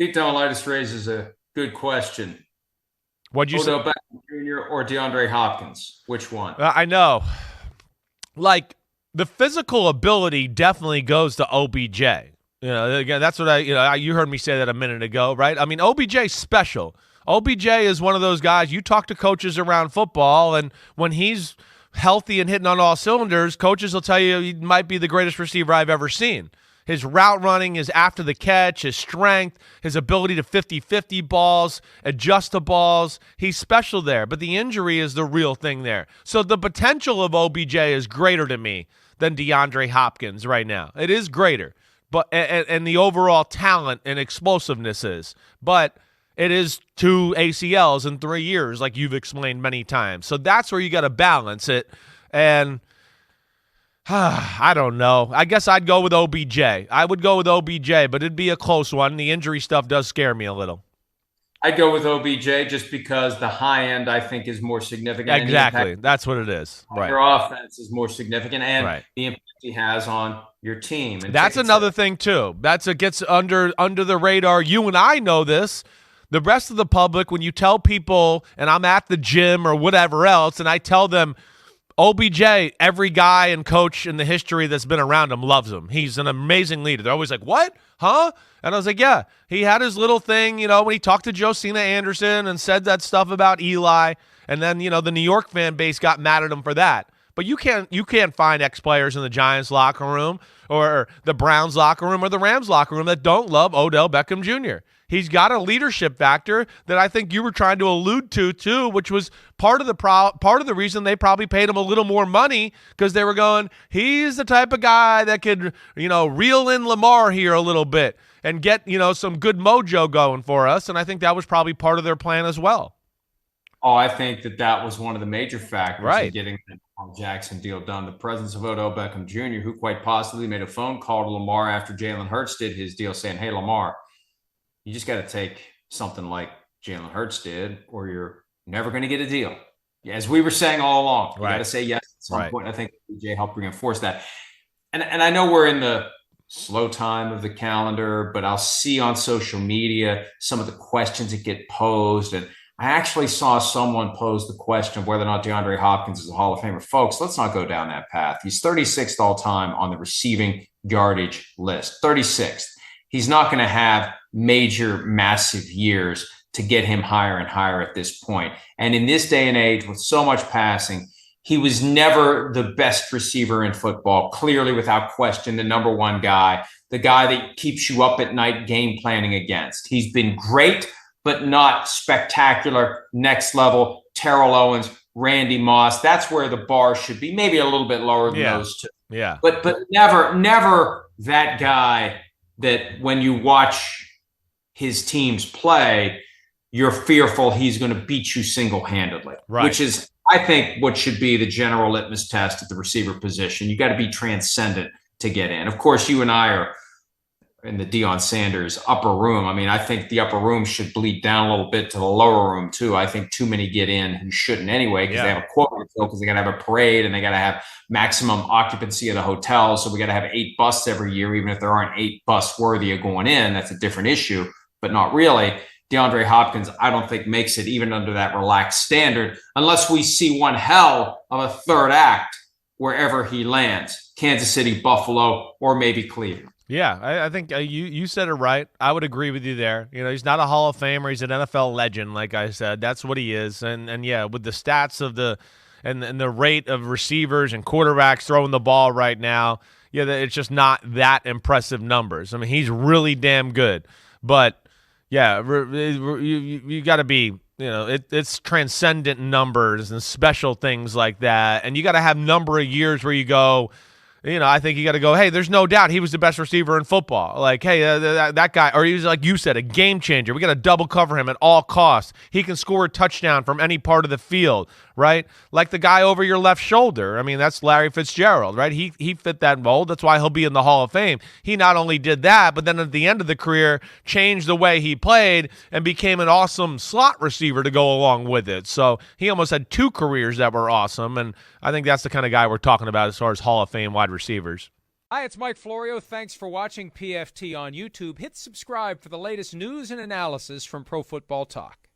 Lethallitis raises a good question. What'd you say? Odell Beckham Jr. or DeAndre Hopkins? Which one? I know. Like, the physical ability definitely goes to OBJ. Again, that's what you heard me say that a minute ago, right? I mean, OBJ's special. OBJ is one of those guys, you talk to coaches around football, and when he's healthy and hitting on all cylinders, coaches will tell you he might be the greatest receiver I've ever seen. His route running, his after the catch, his strength, his ability to 50-50 balls, adjust to balls. He's special there, but the injury is the real thing there. So the potential of OBJ is greater to me than DeAndre Hopkins right now. It is greater, but and the overall talent and explosiveness is. But it is 2 ACLs in 3 years, like you've explained many times. So that's where you got to balance it. And I don't know. I guess I'd go with OBJ. I would go with OBJ, but it'd be a close one. The injury stuff does scare me a little. I'd go with OBJ just because the high end I think is more significant and the Exactly. impact That's what it is. on Right. your offense is more significant and Right. the impact he has on your team. And That's another thing too. It gets under the radar. You and I know this. The rest of the public, when you tell people, and I'm at the gym or whatever else, and I tell them OBJ, every guy and coach in the history that's been around him loves him. He's an amazing leader. They're always like, what? Huh? And I was like, yeah. He had his little thing, when he talked to Josina Anderson and said that stuff about Eli. And then, the New York fan base got mad at him for that. But you can't find ex-players in the Giants locker room or the Browns locker room or the Rams locker room that don't love Odell Beckham Jr. He's got a leadership factor that I think you were trying to allude to too, which was part of the reason they probably paid him a little more money, because they were going, he's the type of guy that could, reel in Lamar here a little bit and get, some good mojo going for us. And I think that was probably part of their plan as well. Oh, I think that was one of the major factors in Right. getting the Lamar Jackson deal done. The presence of Odell Beckham Jr., who quite possibly made a phone call to Lamar after Jalen Hurts did his deal saying, hey, Lamar, you just got to take something like Jalen Hurts did, or you're never going to get a deal. As we were saying all along, you got to say yes at some point. I think DJ helped reinforce that. And I know we're in the slow time of the calendar, but I'll see on social media some of the questions that get posed. And I actually saw someone pose the question of whether or not DeAndre Hopkins is a Hall of Famer. Folks, let's not go down that path. He's 36th all time on the receiving yardage list, 36th. He's not going to have major, massive years to get him higher and higher at this point. And in this day and age, with so much passing, he was never the best receiver in football, clearly without question, the number one guy, the guy that keeps you up at night game planning against. He's been great, but not spectacular, next level. Terrell Owens, Randy Moss, that's where the bar should be, maybe a little bit lower than those two. Yeah. But never that guy that when you watch his teams play, you're fearful he's going to beat you single-handedly, which is, I think, what should be the general litmus test at the receiver position. You got to be transcendent to get in. Of course, you and I are in the Deion Sanders upper room. I mean, I think the upper room should bleed down a little bit to the lower room too. I think too many get in who shouldn't anyway, because they have a quota to fill, because they got to have a parade and they got to have maximum occupancy of the hotel. So we got to have 8 busts every year, even if there aren't 8 busts worthy of going in. That's a different issue, but not really. DeAndre Hopkins, I don't think, makes it even under that relaxed standard, unless we see one hell of a third act wherever he lands, Kansas City, Buffalo, or maybe Cleveland. Yeah, I think you said it right. I would agree with you there. He's not a Hall of Famer. He's an NFL legend, like I said. That's what he is. And yeah, with the stats of and the rate of receivers and quarterbacks throwing the ball right now, yeah, it's just not that impressive numbers. I mean, he's really damn good. But yeah, you got to be, it's transcendent numbers and special things like that. And you got to have number of years where you go, I think you got to go, hey, there's no doubt he was the best receiver in football. Like, hey, that guy, or he was, like you said, a game changer. We got to double cover him at all costs. He can score a touchdown from any part of the field, right? Like the guy over your left shoulder. I mean, that's Larry Fitzgerald, right? He fit that mold. That's why he'll be in the Hall of Fame. He not only did that, but then at the end of the career, changed the way he played and became an awesome slot receiver to go along with it. So he almost had 2 careers that were awesome, and I think that's the kind of guy we're talking about as far as Hall of Fame wide receivers. Hi, it's Mike Florio. Thanks for watching PFT on YouTube. Hit subscribe for the latest news and analysis from Pro Football Talk.